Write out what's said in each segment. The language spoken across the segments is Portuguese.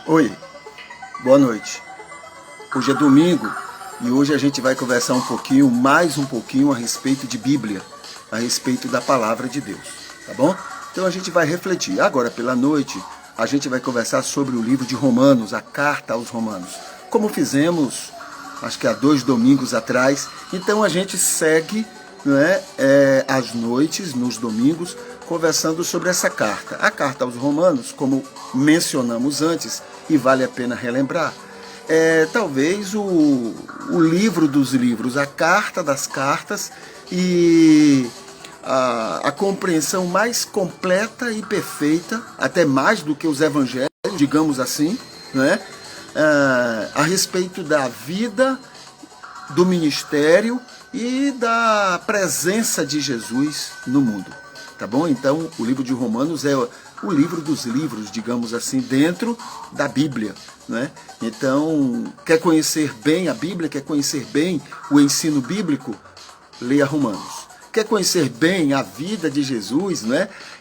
Oi, boa noite. Hoje é domingo e hoje a gente vai conversar mais um pouquinho a respeito de Bíblia, a respeito da palavra de Deus, tá bom? Então a gente vai refletir. Agora pela noite a gente vai conversar sobre o livro de Romanos, a carta aos Romanos, como fizemos, acho que há 2 domingos atrás. Então a gente segue, às noites, nos domingos, conversando sobre essa carta. A carta aos Romanos, como mencionamos antes, e vale a pena relembrar, é talvez o livro dos livros, a carta das cartas e a compreensão mais completa e perfeita, até mais do que os evangelhos, digamos assim, a respeito da vida, do ministério e da presença de Jesus no mundo. Tá bom? Então, o livro de Romanos é o livro dos livros, digamos assim, dentro da Bíblia, Então, quer conhecer bem a Bíblia, quer conhecer bem o ensino bíblico? Leia Romanos. Quer conhecer bem a vida de Jesus,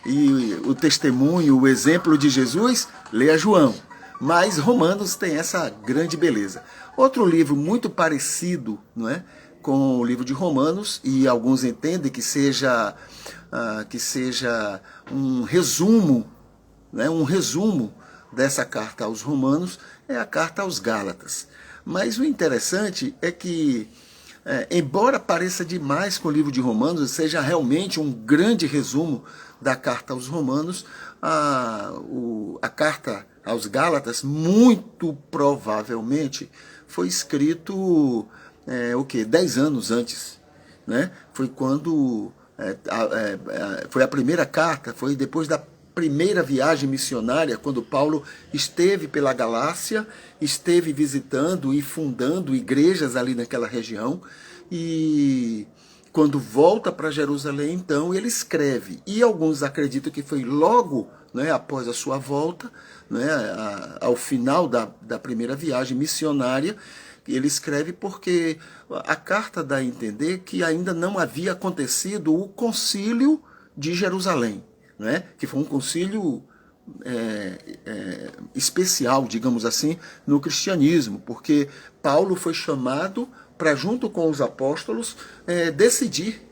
E o testemunho, o exemplo de Jesus? Leia João. Mas Romanos tem essa grande beleza. Outro livro muito parecido, com o livro de Romanos, e alguns entendem que seja um resumo, um resumo dessa carta aos Romanos, é a carta aos Gálatas. Mas o interessante é que, embora pareça demais com o livro de Romanos, seja realmente um grande resumo da carta aos Romanos, a carta aos Gálatas, muito provavelmente, foi escrito 10 anos antes. Foi quando foi a primeira carta, foi depois da primeira viagem missionária, quando Paulo esteve pela Galácia, esteve visitando e fundando igrejas ali naquela região, e quando volta para Jerusalém, então ele escreve, e alguns acreditam que foi logo após a sua volta, ao final da primeira viagem missionária. Ele escreve porque a carta dá a entender que ainda não havia acontecido o concílio de Jerusalém, que foi um concílio especial, digamos assim, no cristianismo, porque Paulo foi chamado para, junto com os apóstolos, decidir,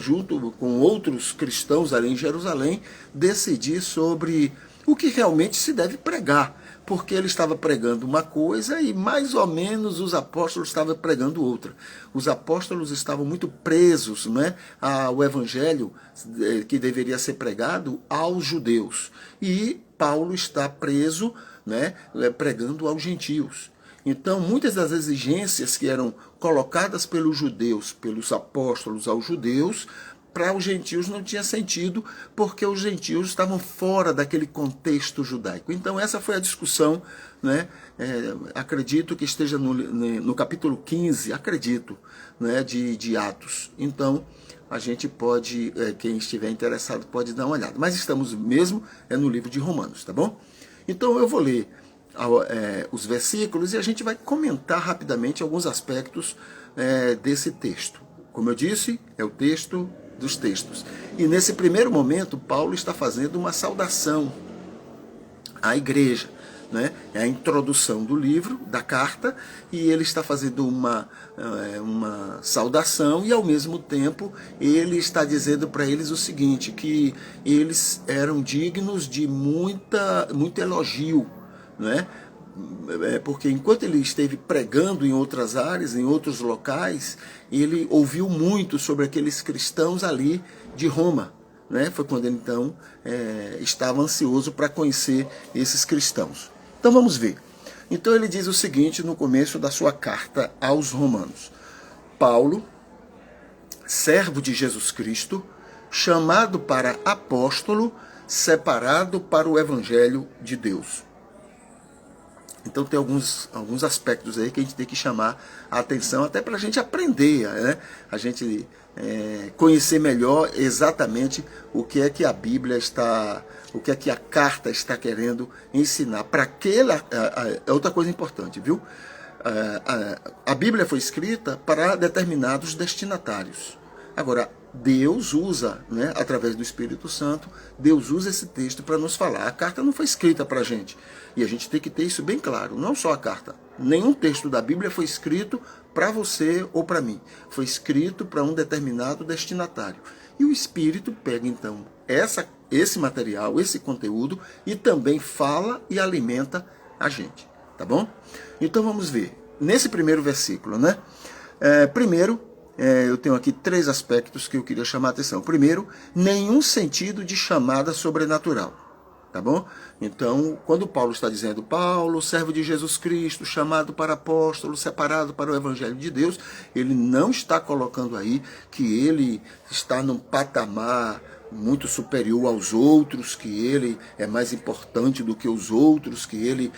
junto com outros cristãos ali em Jerusalém, decidir sobre o que realmente se deve pregar, porque ele estava pregando uma coisa e mais ou menos os apóstolos estavam pregando outra. Os apóstolos estavam muito presos ao evangelho que deveria ser pregado aos judeus, e Paulo está preso pregando aos gentios. Então, muitas das exigências que eram colocadas pelos judeus, pelos apóstolos aos judeus, para os gentios não tinha sentido, porque os gentios estavam fora daquele contexto judaico. Então essa foi a discussão, acredito que esteja no capítulo 15, acredito, de Atos. Então a gente pode, quem estiver interessado pode dar uma olhada. Mas estamos mesmo no livro de Romanos, tá bom? Então eu vou ler os versículos e a gente vai comentar rapidamente alguns aspectos desse texto. Como eu disse, é o texto dos textos. E nesse primeiro momento, Paulo está fazendo uma saudação à igreja. É a introdução do livro, da carta, e ele está fazendo uma saudação, e ao mesmo tempo ele está dizendo para eles o seguinte, que eles eram dignos de muito elogio, porque enquanto ele esteve pregando em outras áreas, em outros locais, ele ouviu muito sobre aqueles cristãos ali de Roma, né? Foi quando ele então estava ansioso para conhecer esses cristãos. Então vamos ver. Então ele diz o seguinte no começo da sua carta aos Romanos: Paulo, servo de Jesus Cristo, chamado para apóstolo, separado para o evangelho de Deus. Então tem alguns aspectos aí que a gente tem que chamar a atenção, até para a gente aprender, né? A gente conhecer melhor exatamente o que é que a Bíblia está, o que é que a carta está querendo ensinar. Para aquela é outra coisa importante, viu? A Bíblia foi escrita para determinados destinatários. Agora, Deus usa, né, através do Espírito Santo, Deus usa esse texto para nos falar. A carta não foi escrita para a gente. E a gente tem que ter isso bem claro. Não só a carta. Nenhum texto da Bíblia foi escrito para você ou para mim. Foi escrito para um determinado destinatário. E o Espírito pega, então, esse material, esse conteúdo, e também fala e alimenta a gente. Tá bom? Então vamos ver. Nesse primeiro versículo, né? Primeiro, eu tenho aqui 3 aspectos que eu queria chamar a atenção. Primeiro, nenhum sentido de chamada sobrenatural. Tá bom? Então, quando Paulo está dizendo, Paulo, servo de Jesus Cristo, chamado para apóstolo, separado para o evangelho de Deus, ele não está colocando aí que ele está num patamar muito superior aos outros, que ele é mais importante do que os outros, que ele,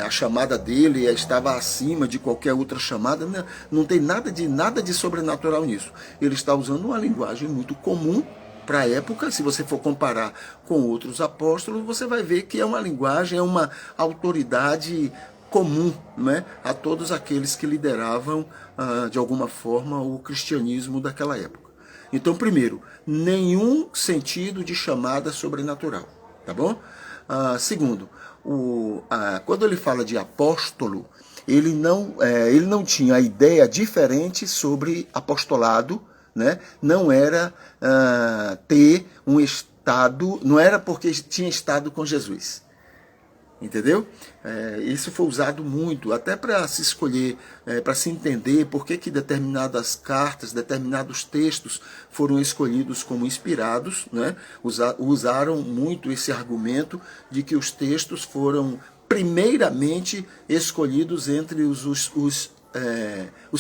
a chamada dele estava acima de qualquer outra chamada. Não tem nada de sobrenatural nisso. Ele está usando uma linguagem muito comum para a época. Se você for comparar com outros apóstolos, você vai ver que é uma linguagem, é uma autoridade comum, né, a todos aqueles que lideravam, de alguma forma, o cristianismo daquela época. Então, primeiro, nenhum sentido de chamada sobrenatural, tá bom? Segundo, quando ele fala de apóstolo, ele não tinha a ideia diferente sobre apostolado, né? Não era ter um estado, não era porque tinha estado com Jesus. Entendeu? Isso foi usado muito, até para se escolher, para se entender por que determinadas cartas, determinados textos foram escolhidos como inspirados, né? Usaram muito esse argumento de que os textos foram primeiramente escolhidos entre os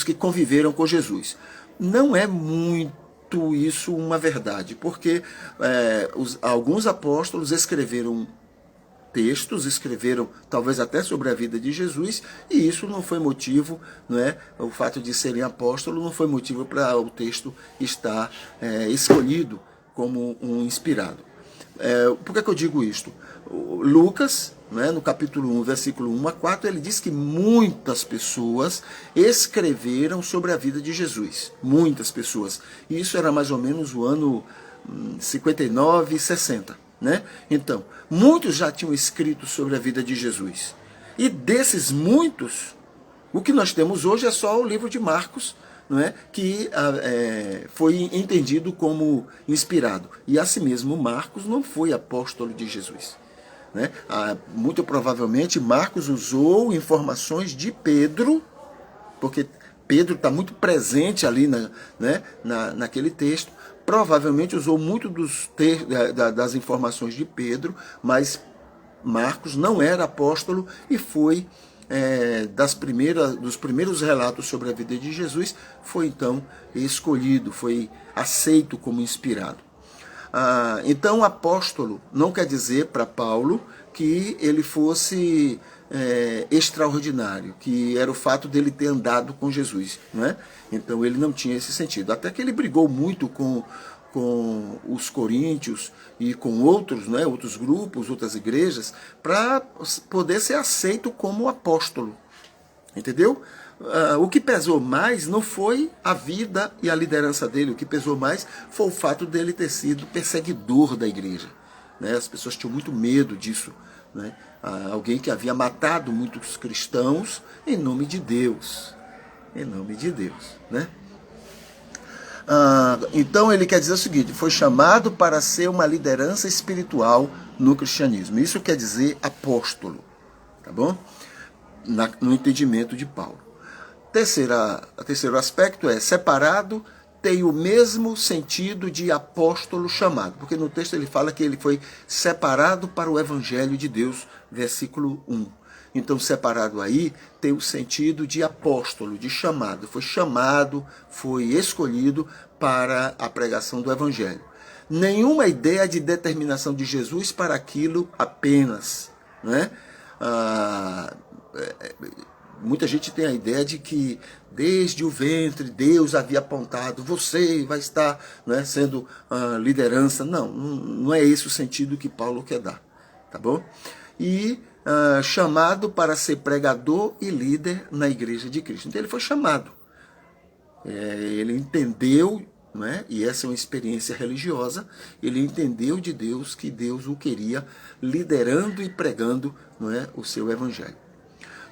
que conviveram com Jesus. Não é muito isso uma verdade, porque alguns apóstolos escreveram textos, escreveram talvez até sobre a vida de Jesus, e isso não foi motivo, não é? O fato de serem apóstolos não foi motivo para o texto estar escolhido como um inspirado. Por que eu digo isto? Lucas, né, no capítulo 1, versículo 1 a 4, ele diz que muitas pessoas escreveram sobre a vida de Jesus. Muitas pessoas. E isso era mais ou menos o ano 59 e 60. Né? Então, muitos já tinham escrito sobre a vida de Jesus. E desses muitos, o que nós temos hoje é só o livro de Marcos, não é? Que foi entendido como inspirado. E assim mesmo, Marcos não foi apóstolo de Jesus. Né? Muito provavelmente, Marcos usou informações de Pedro, porque Pedro está muito presente ali naquele texto. Provavelmente usou muito das informações de Pedro, mas Marcos não era apóstolo e foi dos primeiros relatos sobre a vida de Jesus, foi então escolhido, foi aceito como inspirado. Então, apóstolo não quer dizer para Paulo que ele fosse extraordinário, que era o fato dele ter andado com Jesus, né? Então ele não tinha esse sentido. Até que ele brigou muito com os coríntios e com outros, né, outros grupos, outras igrejas, para poder ser aceito como apóstolo. Entendeu? O que pesou mais não foi a vida e a liderança dele, o que pesou mais foi o fato dele ter sido perseguidor da igreja. Né? As pessoas tinham muito medo disso. Né? Alguém que havia matado muitos cristãos em nome de Deus. Em nome de Deus. Né? Então ele quer dizer o seguinte: foi chamado para ser uma liderança espiritual no cristianismo. Isso quer dizer apóstolo. Tá bom? no entendimento de Paulo. Terceiro aspecto é separado, tem o mesmo sentido de apóstolo chamado, porque no texto ele fala que ele foi separado para o evangelho de Deus, versículo 1. Então, separado aí tem o sentido de apóstolo, de chamado. Foi chamado, foi escolhido para a pregação do evangelho. Nenhuma ideia de determinação de Jesus para aquilo apenas, né? Muita gente tem a ideia de que desde o ventre Deus havia apontado, você vai estar, né, sendo liderança. Não é esse o sentido que Paulo quer dar, tá bom? E chamado para ser pregador e líder na igreja de Cristo. Então ele foi chamado. Ele entendeu, né, e essa é uma experiência religiosa, ele entendeu de Deus que Deus o queria liderando e pregando, não é, o seu evangelho.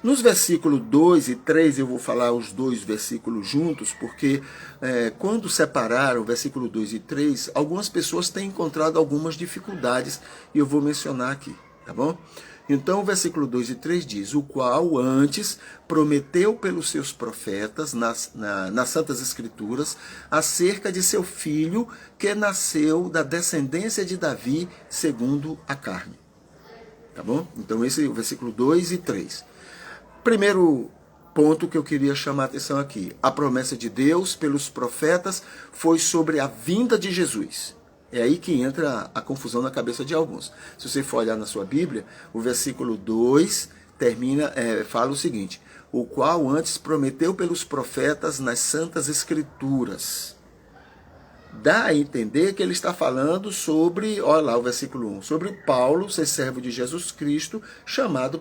Nos versículos 2 e 3, eu vou falar os dois versículos juntos, porque quando separaram o versículo 2 e 3, algumas pessoas têm encontrado algumas dificuldades, e eu vou mencionar aqui, tá bom? Então o versículo 2 e 3 diz, o qual antes prometeu pelos seus profetas, nas Santas Escrituras, acerca de seu filho, que nasceu da descendência de Davi, segundo a carne. Tá bom? Então esse é o versículo 2 e 3. Primeiro ponto que eu queria chamar a atenção aqui. A promessa de Deus pelos profetas foi sobre a vinda de Jesus. É aí que entra a confusão na cabeça de alguns. Se você for olhar na sua Bíblia, o versículo 2 fala o seguinte, o qual antes prometeu pelos profetas nas Santas Escrituras. Dá a entender que ele está falando sobre, olha lá o versículo 1, sobre Paulo, ser servo de Jesus Cristo, chamado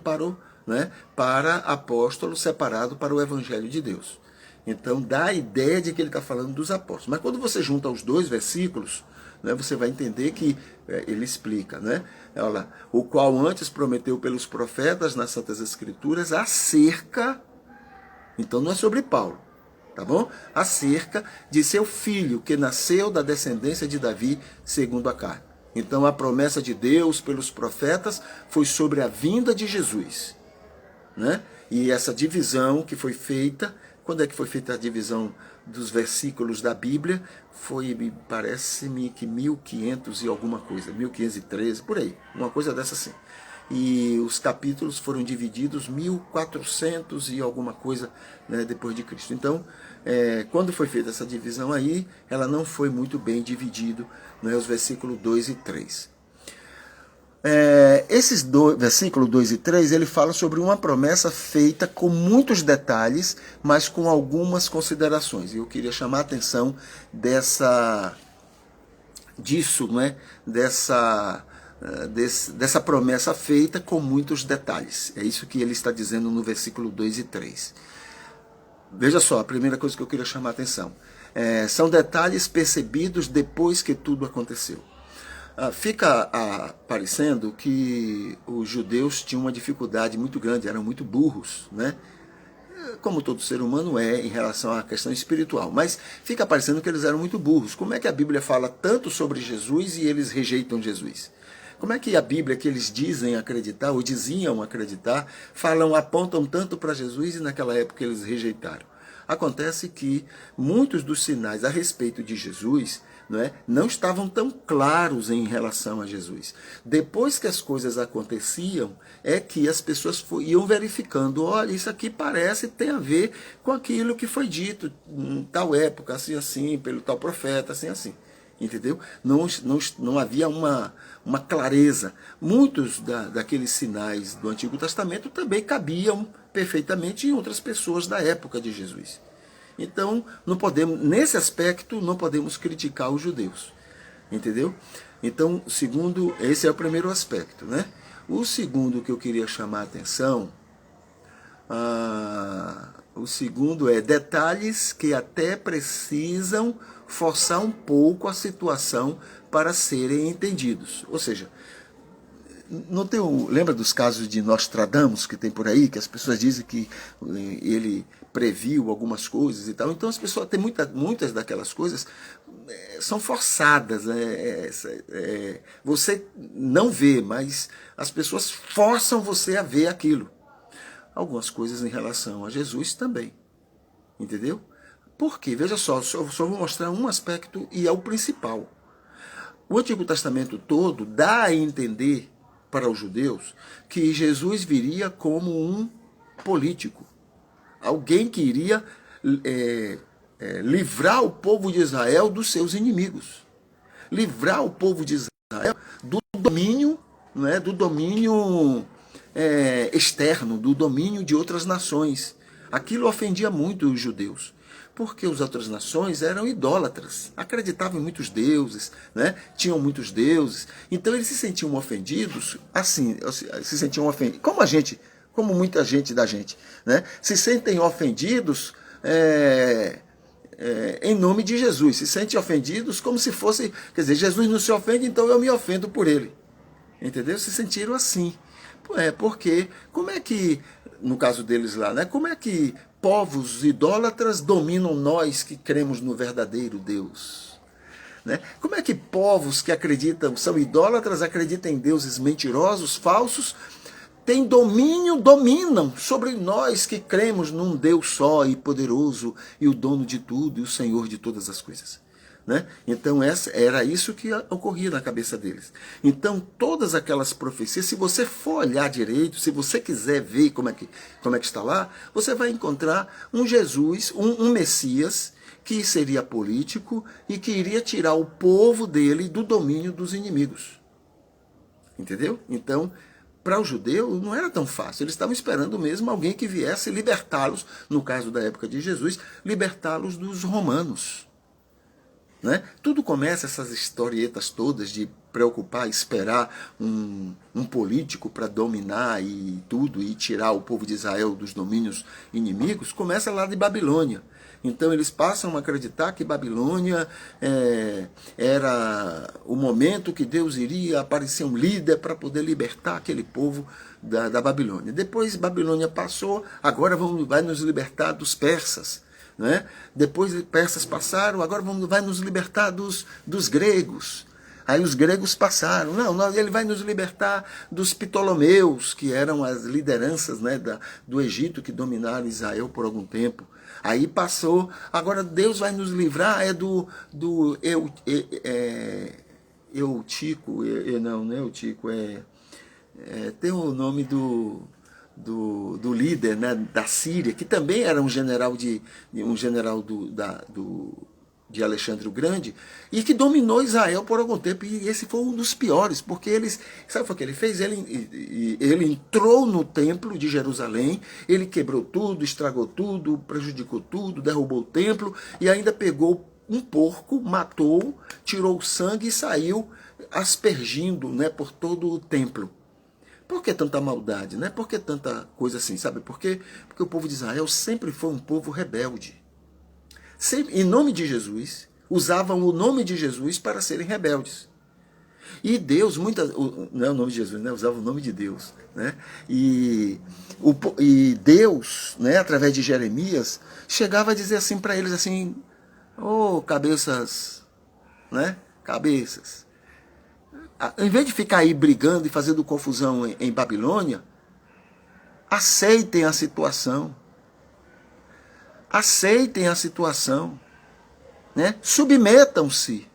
para apóstolo, separado para o evangelho de Deus. Então dá a ideia de que ele está falando dos apóstolos. Mas quando você junta os dois versículos, né, você vai entender que ele explica, né? Olha lá, o qual antes prometeu pelos profetas nas Santas Escrituras acerca, então não é sobre Paulo, tá bom? Acerca de seu filho, que nasceu da descendência de Davi, segundo a carne. Então a promessa de Deus pelos profetas foi sobre a vinda de Jesus, né? E essa divisão que foi feita, quando é que foi feita a divisão dos versículos da Bíblia? Foi, parece-me que 1500 e alguma coisa, 1513, por aí, uma coisa dessa assim. E os capítulos foram divididos 1400 e alguma coisa, né, depois de Cristo. Então, quando foi feita essa divisão aí, ela não foi muito bem dividido, né, os versículos 2 e 3. Esses versículos 2 e 3, ele fala sobre uma promessa feita com muitos detalhes, mas com algumas considerações. E eu queria chamar a atenção disso, né? Dessa promessa feita com muitos detalhes. É isso que ele está dizendo no versículo 2 e 3. Veja só, a primeira coisa que eu queria chamar a atenção. São detalhes percebidos depois que tudo aconteceu. Fica parecendo que os judeus tinham uma dificuldade muito grande, eram muito burros, né? Como todo ser humano em relação à questão espiritual. Mas fica parecendo que eles eram muito burros. Como é que a Bíblia fala tanto sobre Jesus e eles rejeitam Jesus? Como é que a Bíblia, que eles dizem acreditar, ou diziam acreditar, apontam tanto para Jesus e naquela época eles rejeitaram? Acontece que muitos dos sinais a respeito de Jesus não estavam tão claros em relação a Jesus. Depois que as coisas aconteciam, é que as pessoas iam verificando, olha, isso aqui parece tem a ver com aquilo que foi dito em tal época, assim, assim, pelo tal profeta, assim, assim. Entendeu? Não havia uma clareza. Muitos daqueles sinais do Antigo Testamento também cabiam perfeitamente em outras pessoas da época de Jesus. Então, nesse aspecto, não podemos criticar os judeus. Entendeu? Então, esse é o primeiro aspecto, né? O segundo que eu queria chamar a atenção, o segundo é detalhes que até precisam forçar um pouco a situação para serem entendidos. Ou seja, lembra dos casos de Nostradamus que tem por aí, que as pessoas dizem que ele previu algumas coisas e tal. Então as pessoas tem muitas daquelas coisas são forçadas. Você não vê, mas as pessoas forçam você a ver aquilo. algumas coisas em relação a Jesus também. Entendeu? Por quê? Veja só vou mostrar um aspecto e é o principal. O Antigo Testamento todo dá a entender para os judeus que Jesus viria como um político. Alguém que iria livrar o povo de Israel dos seus inimigos. Livrar o povo de Israel do domínio, não é, do domínio externo, do domínio de outras nações. Aquilo ofendia muito os judeus, porque as outras nações eram idólatras, acreditavam em muitos deuses, né? Tinham muitos deuses, então eles se sentiam ofendidos, assim, se sentiam ofendidos, como muita gente da gente, né? Se sentem ofendidos em nome de Jesus, se sentem ofendidos como se fosse, quer dizer, Jesus não se ofende, então eu me ofendo por ele, entendeu? Se sentiram assim. Porque, como é que, no caso deles lá, né, como é que povos idólatras dominam nós que cremos no verdadeiro Deus? Né? Como é que povos que acreditam, são idólatras, acreditam em deuses mentirosos, falsos, dominam sobre nós que cremos num Deus só e poderoso, e o dono de tudo, e o Senhor de todas as coisas? Né? Então era isso que ocorria na cabeça deles. Então todas aquelas profecias, se você for olhar direito, se você quiser ver como é que está lá, você vai encontrar um Jesus, um Messias, que seria político e que iria tirar o povo dele do domínio dos inimigos. Entendeu? Então, para o judeu não era tão fácil. Eles estavam esperando mesmo alguém que viesse libertá-los, no caso da época de Jesus, libertá-los dos romanos. Né? Tudo começa, essas historietas todas de preocupar, esperar um político para dominar e tudo, e tirar o povo de Israel dos domínios inimigos, começa lá de Babilônia. Então eles passam a acreditar que Babilônia era o momento que Deus iria aparecer um líder para poder libertar aquele povo da Babilônia. Depois Babilônia passou, agora vai nos libertar dos persas. Né? Depois os persas passaram, agora vai nos libertar dos gregos. Aí os gregos passaram, ele vai nos libertar dos Ptolomeus, que eram as lideranças, né, do Egito, que dominaram Israel por algum tempo. Aí passou, agora Deus vai nos livrar Eutico, não é Eutico, tem o nome do líder, né, da Síria, que também era um general de Alexandre o Grande, e que dominou Israel por algum tempo, e esse foi um dos piores, porque sabe o que ele fez? Ele entrou no templo de Jerusalém, ele quebrou tudo, estragou tudo, prejudicou tudo, derrubou o templo, e ainda pegou um porco, matou, tirou o sangue e saiu aspergindo, né, por todo o templo. Por que tanta maldade, né? Por que tanta coisa assim, sabe? Porque o povo de Israel sempre foi um povo rebelde. Sempre, em nome de Jesus, usavam o nome de Jesus para serem rebeldes. E Deus, não é o nome de Jesus, né? Usava o nome de Deus. Né? E Deus, né, através de Jeremias, chegava a dizer assim para eles, assim, cabeças, né? Cabeças. Em vez de ficar aí brigando e fazendo confusão em Babilônia, aceitem a situação. Aceitem a situação. Né? Submetam-se.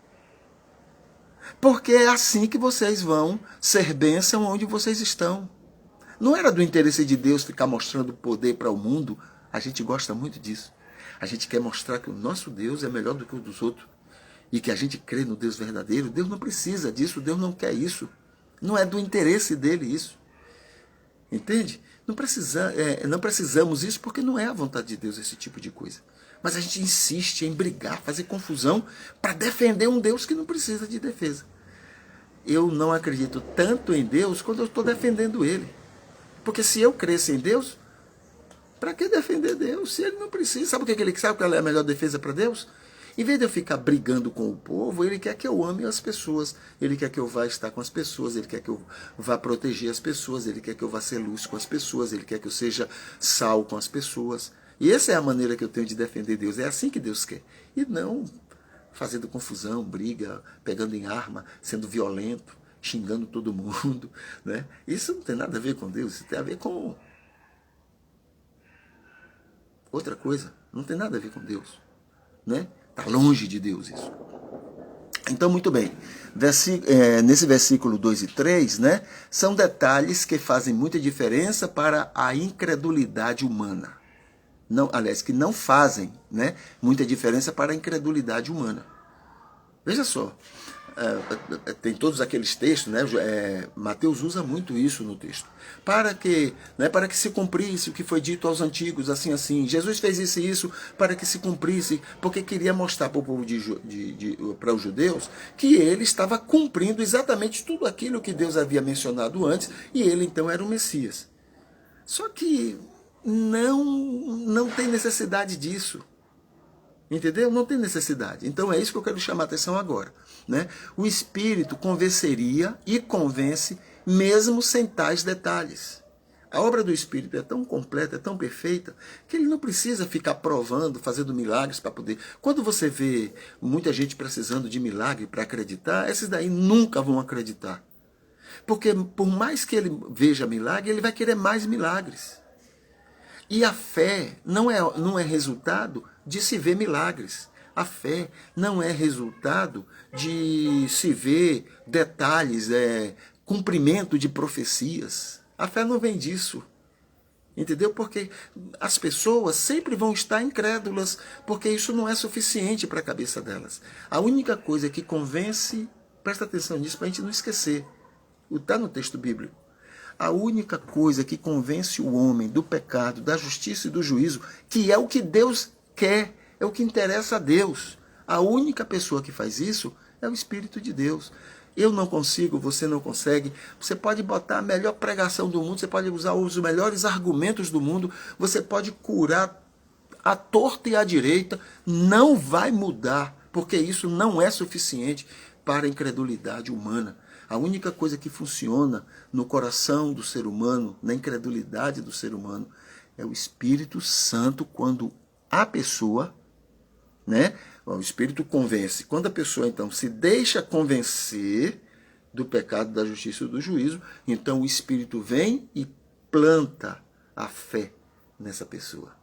Porque é assim que vocês vão ser bênção onde vocês estão. Não era do interesse de Deus ficar mostrando poder para o mundo. A gente gosta muito disso. A gente quer mostrar que o nosso Deus é melhor do que o dos outros. E que a gente crê no Deus verdadeiro. Deus não precisa disso, Deus não quer isso. Não é do interesse dele isso. Entende? Não precisamos isso porque não é a vontade de Deus esse tipo de coisa. Mas a gente insiste em brigar, fazer confusão para defender um Deus que não precisa de defesa. Eu não acredito tanto em Deus quando eu estou defendendo ele. Porque se eu cresce em Deus, para que defender Deus? Se ele não precisa, sabe o que ele sabe? Qual é a melhor defesa para Deus? Em vez de eu ficar brigando com o povo, ele quer que eu ame as pessoas, ele quer que eu vá estar com as pessoas, ele quer que eu vá proteger as pessoas, ele quer que eu vá ser luz com as pessoas, ele quer que eu seja sal com as pessoas. E essa é a maneira que eu tenho de defender Deus, é assim que Deus quer. E não fazendo confusão, briga, pegando em arma, sendo violento, xingando todo mundo. Né? Isso não tem nada a ver com Deus, isso tem a ver com outra coisa, não tem nada a ver com Deus, né? Está longe de Deus isso. Então, muito bem, nesse versículo 2 e 3, né, são detalhes que fazem muita diferença para a incredulidade humana. Não, aliás, que não fazem, né, muita diferença para a incredulidade humana. Veja só, tem todos aqueles textos, né? Mateus usa muito isso no texto. Para que se cumprisse o que foi dito aos antigos, assim, assim. Jesus fez isso e isso para que se cumprisse, porque queria mostrar para o povo para os judeus que ele estava cumprindo exatamente tudo aquilo que Deus havia mencionado antes, e ele então era o Messias. Só que não tem necessidade disso. Entendeu? Não tem necessidade. Então é isso que eu quero chamar a atenção agora, né? O Espírito convenceria e convence mesmo sem tais detalhes. A obra do Espírito é tão completa, é tão perfeita, que ele não precisa ficar provando, fazendo milagres para poder... Quando você vê muita gente precisando de milagre para acreditar, esses daí nunca vão acreditar. Porque por mais que ele veja milagre, ele vai querer mais milagres. E a fé não é resultado de se ver milagres. A fé não é resultado de se ver detalhes, cumprimento de profecias. A fé não vem disso. Entendeu? Porque as pessoas sempre vão estar incrédulas, porque isso não é suficiente para a cabeça delas. A única coisa que convence, presta atenção nisso para a gente não esquecer, está no texto bíblico. A única coisa que convence o homem do pecado, da justiça e do juízo, que é o que Deus quer, é o que interessa a Deus. A única pessoa que faz isso é o Espírito de Deus. Eu não consigo, você não consegue. Você pode botar a melhor pregação do mundo, você pode usar os melhores argumentos do mundo, você pode curar a torta e a direita, não vai mudar, porque isso não é suficiente para a incredulidade humana. A única coisa que funciona no coração do ser humano, na incredulidade do ser humano, é o Espírito Santo quando a pessoa, né? O Espírito convence. Quando a pessoa, então, se deixa convencer do pecado, da justiça e do juízo, então o Espírito vem e planta a fé nessa pessoa.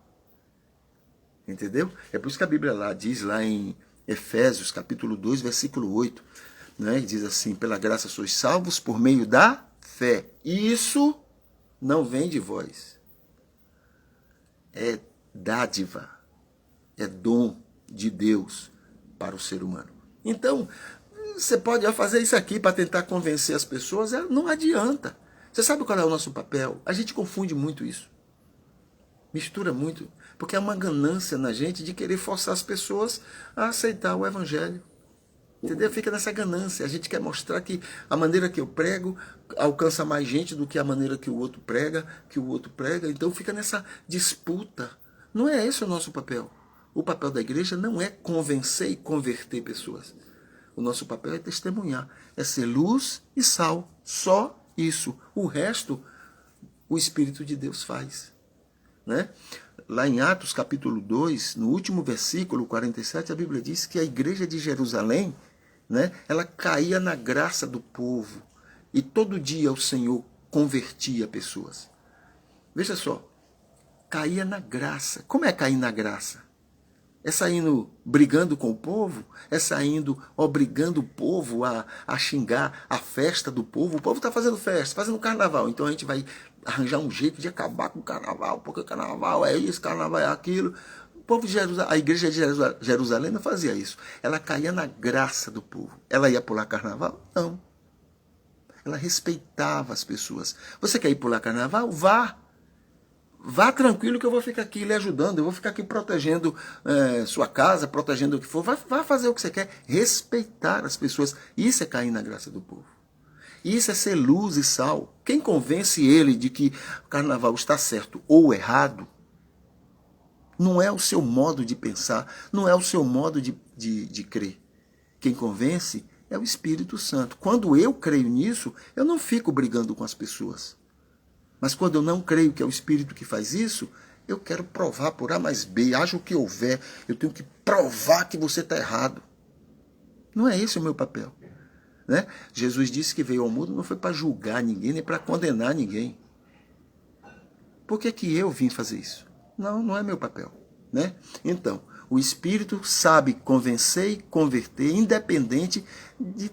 Entendeu? É por isso que a Bíblia diz lá em Efésios, capítulo 2, versículo 8, né? E diz assim: pela graça sois salvos por meio da fé. Isso não vem de vós. É dádiva, é dom de Deus para o ser humano. Então, você pode fazer isso aqui para tentar convencer as pessoas, não adianta. Você sabe qual é o nosso papel? A gente confunde muito isso. Mistura muito, porque é uma ganância na gente de querer forçar as pessoas a aceitar o Evangelho. Entendeu? Fica nessa ganância. A gente quer mostrar que a maneira que eu prego alcança mais gente do que a maneira que o outro prega, Então fica nessa disputa. Não é esse o nosso papel. O papel da igreja não é convencer e converter pessoas. O nosso papel é testemunhar, é ser luz e sal. Só isso. O resto, o Espírito de Deus faz. Né? Lá em Atos capítulo 2, no último versículo 47, a Bíblia diz que a igreja de Jerusalém, né, ela caía na graça do povo. E todo dia o Senhor convertia pessoas. Veja só, caía na graça. Como é cair na graça? É saindo brigando com o povo? É saindo obrigando o povo a xingar a festa do povo? O povo está fazendo festa, fazendo carnaval. Então a gente vai arranjar um jeito de acabar com o carnaval, porque o carnaval é isso, carnaval é aquilo. O povo de Jerusalém, a igreja de Jerusalém não fazia isso. Ela caía na graça do povo. Ela ia pular carnaval? Não. Ela respeitava as pessoas. Você quer ir pular carnaval? Vá. Vá tranquilo que eu vou ficar aqui lhe ajudando, eu vou ficar aqui protegendo sua casa, protegendo o que for. Vá fazer o que você quer, respeitar as pessoas. Isso é cair na graça do povo. Isso é ser luz e sal. Quem convence ele de que o carnaval está certo ou errado, não é o seu modo de pensar, não é o seu modo de crer. Quem convence é o Espírito Santo. Quando eu creio nisso, eu não fico brigando com as pessoas. Mas quando eu não creio que é o Espírito que faz isso, eu quero provar por A mais B, haja o que houver, eu tenho que provar que você está errado. Não é esse o meu papel. Né? Jesus disse que veio ao mundo não foi para julgar ninguém, nem para condenar ninguém. Por que eu vim fazer isso? Não, não é meu papel, né? Então, o Espírito sabe convencer e converter, independente de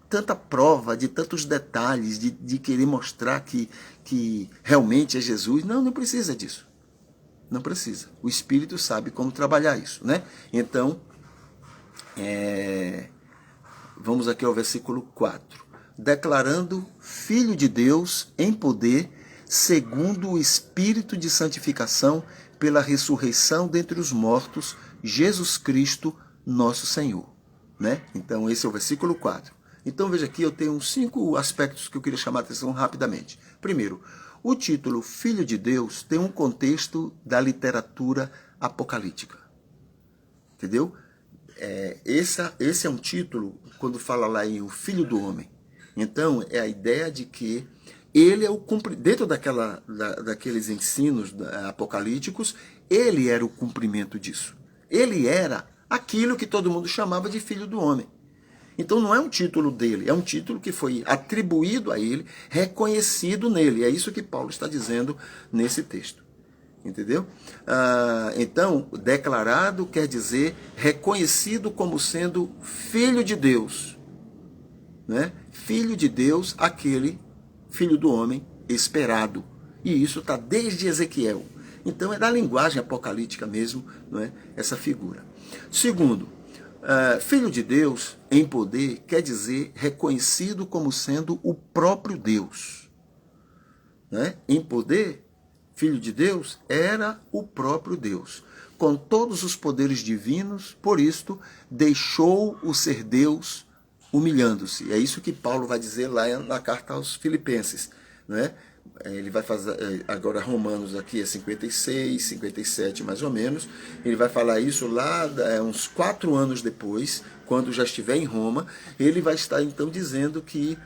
tanta prova, de tantos detalhes, de querer mostrar que realmente é Jesus. Não, não precisa disso. Não precisa. O Espírito sabe como trabalhar isso, né? Então, vamos aqui ao versículo 4. Declarando Filho de Deus em poder, segundo o Espírito de santificação, pela ressurreição dentre os mortos, Jesus Cristo, nosso Senhor. Né? Então, esse é o versículo 4. Então, veja aqui, eu tenho 5 aspectos que eu queria chamar a atenção rapidamente. Primeiro, o título Filho de Deus tem um contexto da literatura apocalíptica. Entendeu? Esse é um título, quando fala lá em o Filho do Homem. Então, é a ideia de que ele é o dentro daqueles ensinos apocalípticos, ele era o cumprimento disso. Ele era aquilo que todo mundo chamava de Filho do Homem. Então não é um título dele, é um título que foi atribuído a ele, reconhecido nele. É isso que Paulo está dizendo nesse texto. Entendeu? Então, declarado quer dizer reconhecido como sendo filho de Deus. Né? Filho de Deus, aquele filho do homem esperado. E isso está desde Ezequiel. Então é da linguagem apocalíptica mesmo, não é? Essa figura. Segundo, filho de Deus em poder quer dizer reconhecido como sendo o próprio Deus. Né? Em poder, filho de Deus era o próprio Deus, com todos os poderes divinos, por isto deixou o ser Deus humilhando-se. É isso que Paulo vai dizer lá na carta aos Filipenses. Né? Ele vai fazer, agora Romanos aqui é 56, 57 mais ou menos, ele vai falar isso lá uns 4 anos depois, quando já estiver em Roma, ele vai estar então dizendo que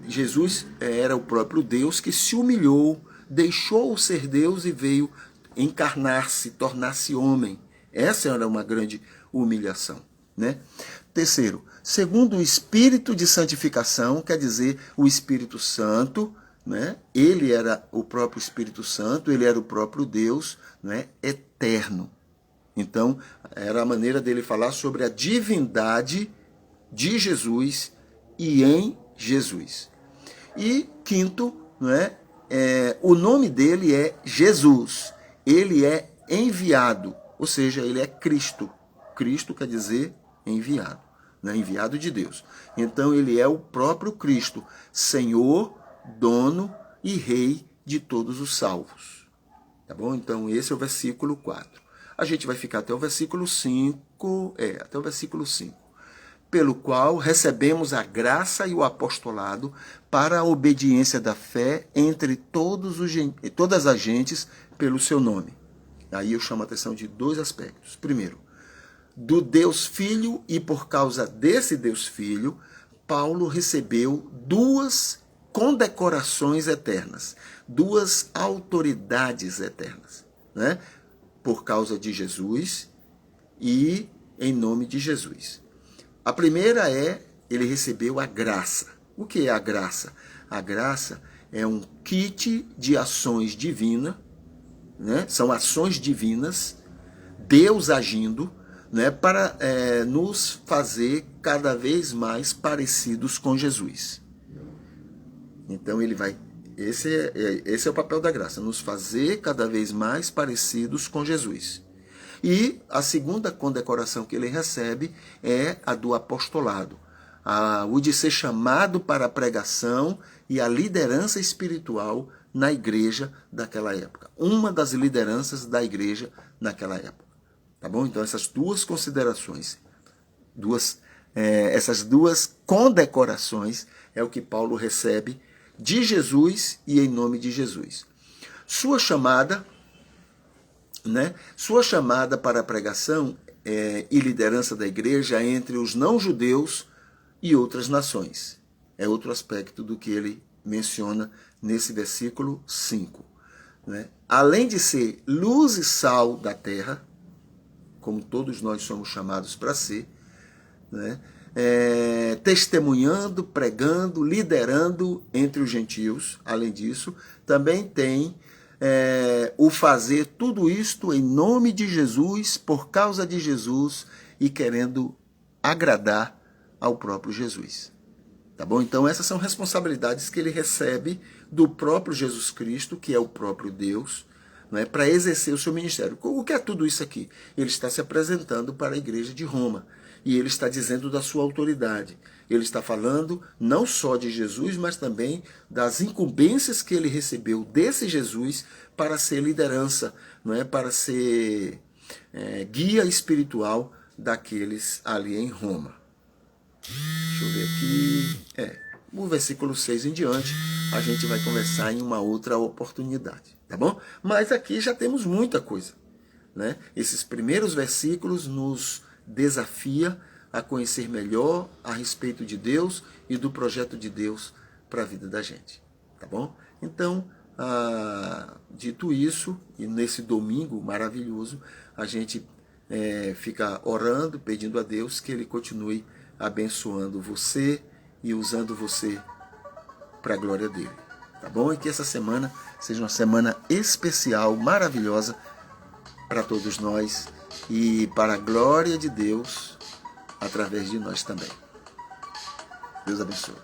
Jesus era o próprio Deus que se humilhou, deixou o ser Deus e veio encarnar-se, tornar-se homem. Essa era uma grande humilhação. Né? Terceiro, segundo o Espírito de santificação, quer dizer o Espírito Santo, né? Ele era o próprio Espírito Santo, ele era o próprio Deus, né? Eterno. Então, era a maneira dele falar sobre a divindade de Jesus e em Jesus. E quinto, né? O nome dele é Jesus. Ele é enviado, ou seja, ele é Cristo. Cristo quer dizer enviado, né? Enviado de Deus. Então, ele é o próprio Cristo, Senhor, dono e rei de todos os salvos. Tá bom? Então, esse é o versículo 4. A gente vai ficar até o versículo 5, até o versículo 5. Pelo qual recebemos a graça e o apostolado para a obediência da fé entre todas as gentes pelo seu nome. Aí eu chamo a atenção de 2 aspectos. Primeiro, do Deus Filho, e por causa desse Deus Filho, Paulo recebeu 2 condecorações eternas, 2 autoridades eternas, né? Por causa de Jesus e em nome de Jesus. A primeira ele recebeu a graça. O que é a graça? A graça é um kit de ações divinas, né? São ações divinas, Deus agindo, né? Para nos fazer cada vez mais parecidos com Jesus. Então ele vai. Esse é o papel da graça, nos fazer cada vez mais parecidos com Jesus. E a segunda condecoração que ele recebe é a do apostolado, o de ser chamado para a pregação e a liderança espiritual na igreja daquela época. Uma das lideranças da igreja naquela época. Tá bom? Então essas 2 considerações, essas 2 condecorações é o que Paulo recebe de Jesus e em nome de Jesus. Sua chamada, né? Sua chamada para a pregação e liderança da igreja entre os não-judeus e outras nações. É outro aspecto do que ele menciona nesse versículo 5. Né? Além de ser luz e sal da terra, como todos nós somos chamados para ser, né? Testemunhando, pregando, liderando entre os gentios. Além disso, também tem o fazer tudo isto em nome de Jesus, por causa de Jesus e querendo agradar ao próprio Jesus. Tá bom? Então essas são responsabilidades que ele recebe do próprio Jesus Cristo, que é o próprio Deus, né, para exercer o seu ministério. O que é tudo isso aqui? Ele está se apresentando para a igreja de Roma e ele está dizendo da sua autoridade. Ele está falando não só de Jesus, mas também das incumbências que ele recebeu desse Jesus para ser liderança, não é? Para ser guia espiritual daqueles ali em Roma. Deixa eu ver aqui. O versículo 6 em diante, a gente vai conversar em uma outra oportunidade, tá bom? Mas aqui já temos muita coisa, né? Esses primeiros versículos nos desafia a conhecer melhor a respeito de Deus e do projeto de Deus para a vida da gente, tá bom? Então, dito isso, e nesse domingo maravilhoso, a gente fica orando, pedindo a Deus que Ele continue abençoando você e usando você para a glória dele, tá bom? E que essa semana seja uma semana especial, maravilhosa para todos nós e para a glória de Deus através de nós também. Deus abençoe.